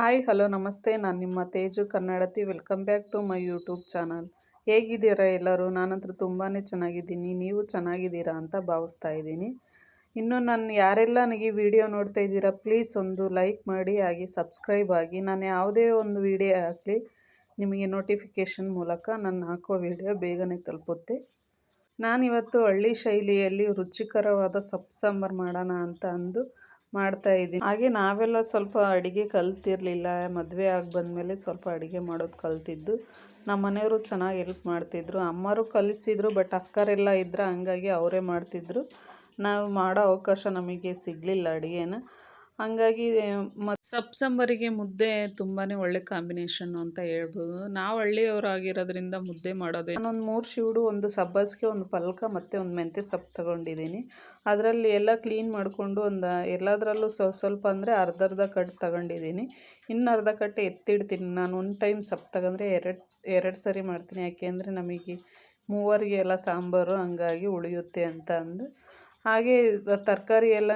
Hi hello ನಮಸ್ತೆ, ನಾನು ನಿಮ್ಮ ತೇಜು ಕನ್ನಡತಿ. Welcome back to my YouTube channel. ಹೇಗಿದ್ದೀರಾ ಎಲ್ಲರೂ? ನಾನಂತೂ ತುಂಬಾ ಚೆನ್ನಾಗಿದ್ದೀನಿ. ನೀವು ಚೆನ್ನಾಗಿದ್ದೀರಾ ಅಂತ ಭಾವಿಸ್ತಾ ಇದ್ದೀನಿ. ಇನ್ನು ಯಾರೆಲ್ಲ ನನಗೆ ವಿಡಿಯೋ ನೋಡ್ತಾ ಇದ್ದೀರಾ, ಪ್ಲೀಸ್ ಒಂದು ಲೈಕ್ ಮಾಡಿ, ಹಾಗೆ ಸಬ್ಸ್ಕ್ರೈಬ್ ಆಗಿ. ನಾನು ಯಾವುದೇ ಒಂದು ವಿಡಿಯೋ ಹಾಕಲಿ ನಿಮಗೆ ನೋಟಿಫಿಕೇಷನ್ ಮೂಲಕ ನಾನು ಹಾಕೋ ವಿಡಿಯೋ ಬೇಗನೆ ತಲುಪುತ್ತೆ. ನಾನಿವತ್ತು ಹಳ್ಳಿ ಶೈಲಿಯಲ್ಲಿ ರುಚಿಕರವಾದ ಸೊಪ್ಪು ಸಾಂಬಾರು ಮಾಡೋಣ ಅಂತ ಅಂದು ಮಾಡ್ತಾಯಿದ್ದೀನಿ. ಹಾಗೆ ನಾವೆಲ್ಲ ಸ್ವಲ್ಪ ಅಡುಗೆ ಕಲ್ತಿರಲಿಲ್ಲ. ಮದುವೆ ಆಗಿ ಬಂದಮೇಲೆ ಸ್ವಲ್ಪ ಅಡುಗೆ ಮಾಡೋದು ಕಲ್ತಿದ್ದು. ನಮ್ಮ ಮನೆಯವರು ಚೆನ್ನಾಗಿ ಹೆಲ್ಪ್ ಮಾಡ್ತಿದ್ರು, ಅಮ್ಮರು ಕಲಿಸಿದ್ರು. ಬಟ್ ಅಕ್ಕರೆಲ್ಲ ಇದ್ದರು, ಹಂಗಾಗಿ ಅವರೇ ಮಾಡ್ತಿದ್ರು. ನಾವು ಮಾಡೋ ಅವಕಾಶ ನಮಗೆ ಸಿಗಲಿಲ್ಲ ಅಡುಗೆನ. ಹಂಗಾಗಿ ಸೊಪ್ಪು ಸಾಂಬಾರಿಗೆ ಮುದ್ದೆ ತುಂಬಾ ಒಳ್ಳೆ ಕಾಂಬಿನೇಷನ್ನು ಅಂತ ಹೇಳ್ಬೋದು. ನಾವು ಹಳ್ಳಿಯವರಾಗಿರೋದ್ರಿಂದ ಮುದ್ದೆ ಮಾಡೋದೇ. ನಾನೊಂದು 3 ಶಿವುಡು, ಒಂದು ಸಬ್ಬಸಿಗೆ, ಒಂದು ಪಲ್ಕ ಮತ್ತು ಒಂದು ಮೆಂತ್ಯ ಸೊಪ್ಪು ತೊಗೊಂಡಿದ್ದೀನಿ. ಅದರಲ್ಲಿ ಎಲ್ಲ ಕ್ಲೀನ್ ಮಾಡಿಕೊಂಡು ಎಲ್ಲದರಲ್ಲೂ ಸ್ವಲ್ಪ ಅಂದರೆ ಅರ್ಧ ಕಟ್ ತೊಗೊಂಡಿದ್ದೀನಿ. ಇನ್ನು ಅರ್ಧ ಕಟ್ಟು ಎತ್ತಿಡ್ತೀನಿ. ನಾನು ಒಂದು ಟೈಮ್ ಸೊಪ್ಪು ತಗೊಂಡ್ರೆ ಎರಡು ಸರಿ ಮಾಡ್ತೀನಿ. ಯಾಕೆಂದರೆ ನಮಗೆ ಮೂವರಿಗೆ ಎಲ್ಲ ಸಾಂಬಾರು ಹಂಗಾಗಿ ಉಳಿಯುತ್ತೆ ಅಂತ ಅಂದು. ಹಾಗೆ ತರಕಾರಿ ಎಲ್ಲ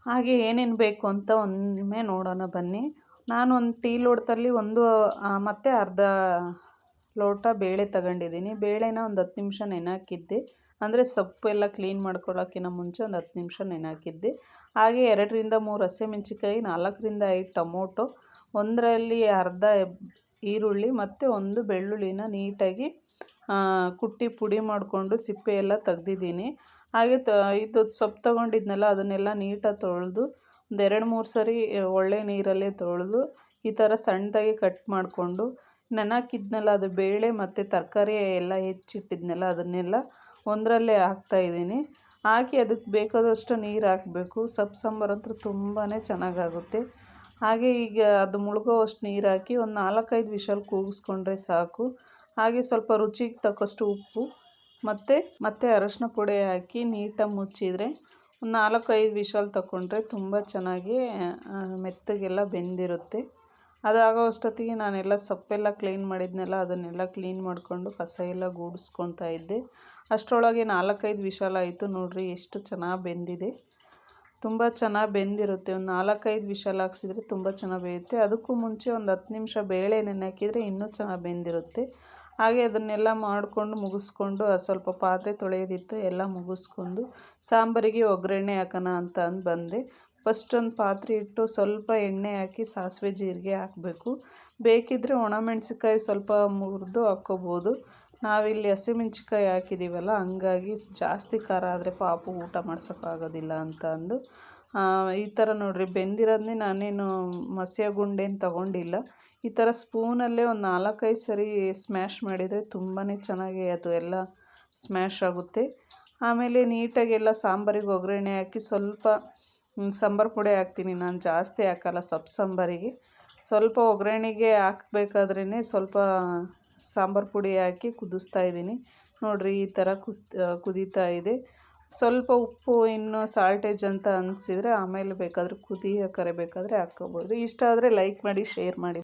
ಹಾಗೆ ಏನೇನು ಬೇಕು ಅಂತ ಒಮ್ಮೆ ನೋಡೋಣ ಬನ್ನಿ. ನಾನು ಒಂದು ಟೀ ಲೋಟದಲ್ಲಿ ಮತ್ತು ಅರ್ಧ ಲೋಟ ಬೇಳೆ ತಗೊಂಡಿದ್ದೀನಿ. ಬೇಳೆನ ಒಂದು 10 ನಿಮಿಷ ನೆನೆಹಾಕಿದ್ದೆ. ಅಂದರೆ ಸೊಪ್ಪು ಎಲ್ಲ ಕ್ಲೀನ್ ಮಾಡ್ಕೊಳ್ಳೋಕ್ಕಿಂತ ಮುಂಚೆ ಒಂದು 10 ನಿಮಿಷ ನೆನೆಹಾಕಿದ್ದೆ. ಹಾಗೆ 2ರಿಂದ 3 ಹಸಿಮೆಣಸಿನ್ಕಾಯಿ, 4ರಿಂದ 5 ಟೊಮೊಟೊ, ಒಂದರಲ್ಲಿ ಅರ್ಧ ಈರುಳ್ಳಿ ಮತ್ತು ಒಂದು ಬೆಳ್ಳುಳ್ಳಿನ ನೀಟಾಗಿ ಕುಟ್ಟಿ ಪುಡಿ ಮಾಡಿಕೊಂಡು ಸಿಪ್ಪೆ ಎಲ್ಲ ತೆಗ್ದಿದ್ದೀನಿ. ಹಾಗೆ ಇದು ಸೊಪ್ಪು ತೊಗೊಂಡಿದ್ನಲ್ಲ, ಅದನ್ನೆಲ್ಲ ನೀಟಾಗಿ ತೊಳೆದು ಒಂದು 2-3 ಸರಿ ಒಳ್ಳೆ ನೀರಲ್ಲೇ ತೊಳೆದು ಈ ಥರ ಸಣ್ಣದಾಗಿ ಕಟ್ ಮಾಡಿಕೊಂಡು ನೆನೆಹಾಕಿದ್ನಲ್ಲ, ಅದು ಬೇಳೆ ಮತ್ತು ತರಕಾರಿ ಎಲ್ಲ ಹೆಚ್ಚಿಟ್ಟಿದ್ನಲ್ಲ, ಅದನ್ನೆಲ್ಲ ಒಂದರಲ್ಲೇ ಹಾಕ್ತಾಯಿದ್ದೀನಿ. ಹಾಕಿ ಅದಕ್ಕೆ ಬೇಕಾದಷ್ಟು ನೀರು ಹಾಕಬೇಕು. ಸೊಪ್ಪು ಸಾಂಬಾರು ಅಂತೂ ತುಂಬಾ ಚೆನ್ನಾಗಾಗುತ್ತೆ. ಹಾಗೆ ಈಗ ಅದು ಮುಳುಗೋವಷ್ಟು ನೀರು ಹಾಕಿ ಒಂದು 4-5 ವಿಷಲ್ ಕೂಗಿಸ್ಕೊಂಡ್ರೆ ಸಾಕು. ಹಾಗೆ ಸ್ವಲ್ಪ ರುಚಿಗೆ ತಕ್ಕಷ್ಟು ಉಪ್ಪು ಮತ್ತು ಅರಶಿನ ಪುಡಿ ಹಾಕಿ ನೀಟಾಗಿ ಮುಚ್ಚಿದರೆ ಒಂದು 4-5 ವಿಷಲ್ ತಗೊಂಡ್ರೆ ತುಂಬ ಚೆನ್ನಾಗಿ ಮೆತ್ತಗೆಲ್ಲ ಬೆಂದಿರುತ್ತೆ. ಅದಾಗೋ ಅಷ್ಟೊತ್ತಿಗೆ ನಾನೆಲ್ಲ ಸೊಪ್ಪೆಲ್ಲ ಕ್ಲೀನ್ ಮಾಡಿದ್ನೆಲ್ಲ, ಅದನ್ನೆಲ್ಲ ಕ್ಲೀನ್ ಮಾಡಿಕೊಂಡು ಕಸ ಎಲ್ಲ ಗೂಡಿಸ್ಕೊತಾ ಇದ್ದೆ. ಅಷ್ಟರೊಳಗೆ 4-5 ವಿಷಲ್ ಆಯಿತು. ನೋಡಿರಿ ಎಷ್ಟು ಚೆನ್ನಾಗಿ ಬೆಂದಿದೆ. ತುಂಬ ಚೆನ್ನಾಗಿ ಬೆಂದಿರುತ್ತೆ. ಒಂದು 4-5 ವಿಷಲ್ ಹಾಕ್ಸಿದ್ರೆ ತುಂಬ ಚೆನ್ನಾಗಿ ಬೇಯುತ್ತೆ. ಅದಕ್ಕೂ ಮುಂಚೆ ಒಂದು 10 ನಿಮಿಷ ಬೇಳೆ ನೆನೆಹಾಕಿದರೆ ಇನ್ನೂ ಚೆನ್ನಾಗಿ ಬೆಂದಿರುತ್ತೆ. ಹಾಗೆ ಅದನ್ನೆಲ್ಲ ಮಾಡಿಕೊಂಡು ಮುಗಿಸ್ಕೊಂಡು ಸ್ವಲ್ಪ ಪಾತ್ರೆ ತೊಳೆಯೋದಿತ್ತು, ಎಲ್ಲ ಮುಗಿಸ್ಕೊಂಡು ಸಾಂಬಾರಿಗೆ ಒಗ್ಗರಣೆ ಹಾಕೋಣ ಅಂತ ಅಂದು ಬಂದೆ. ಫಸ್ಟ್ ಒಂದು ಪಾತ್ರೆ ಇಟ್ಟು ಸ್ವಲ್ಪ ಎಣ್ಣೆ ಹಾಕಿ ಸಾಸಿವೆ ಜೀರಿಗೆ ಹಾಕಬೇಕು. ಬೇಕಿದ್ದರೆ ಒಣಮೆಣ್ಸಿನ್ಕಾಯಿ ಸ್ವಲ್ಪ ಮುರಿದು ಹಾಕ್ಕೋಬೋದು. ನಾವಿಲ್ಲಿ ಹಸಿಮೆಣ್ಸಿನ್ಕಾಯಿ ಹಾಕಿದ್ದೀವಲ್ಲ, ಹಂಗಾಗಿ ಜಾಸ್ತಿ ಖಾರ ಆದರೆ ಪಾಪು ಊಟ ಮಾಡ್ಸೋಕ್ಕಾಗೋದಿಲ್ಲ ಅಂತ ಅಂದು ಈ ಥರ ನೋಡಿರಿ ಬೆಂದಿರೋದನ್ನೇ ನಾನೇನು ಮಸಿಯ ಗುಂಡೇನು ತೊಗೊಂಡಿಲ್ಲ. ಈ ಥರ ಸ್ಪೂನಲ್ಲೇ ಒಂದು 4-5 ಸರಿ ಸ್ಮ್ಯಾಶ್ ಮಾಡಿದರೆ ತುಂಬಾ ಚೆನ್ನಾಗಿ ಅದು ಎಲ್ಲ ಸ್ಮ್ಯಾಶ್ ಆಗುತ್ತೆ. ಆಮೇಲೆ ನೀಟಾಗಿ ಎಲ್ಲ ಸಾಂಬಾರಿಗೆ ಒಗ್ಗರಣೆ ಹಾಕಿ ಸ್ವಲ್ಪ ಸಾಂಬಾರು ಪುಡಿ ಹಾಕ್ತೀನಿ. ನಾನು ಜಾಸ್ತಿ ಹಾಕಲ್ಲ ಸೊಪ್ಪು ಸಾಂಬಾರಿಗೆ. ಸ್ವಲ್ಪ ಒಗ್ಗರಣೆಗೆ ಹಾಕಬೇಕಾದ್ರೇ ಸ್ವಲ್ಪ ಸಾಂಬಾರು ಪುಡಿ ಹಾಕಿ ಕುದಿಸ್ತಾ ಇದ್ದೀನಿ. ನೋಡಿರಿ ಈ ಥರ ಕುದೀತಾ ಇದೆ. ಸ್ವಲ್ಪ ಉಪ್ಪು ಇನ್ನೂ ಸಾಲ್ಟೇಜ್ ಅಂತ ಅನಿಸಿದರೆ ಆಮೇಲೆ ಬೇಕಾದರೆ ಬೇಕಾದರೆ ಹಾಕ್ಕೋಬೋದು. ಇಷ್ಟ ಆದರೆ ಲೈಕ್ ಮಾಡಿ, ಶೇರ್ ಮಾಡಿ.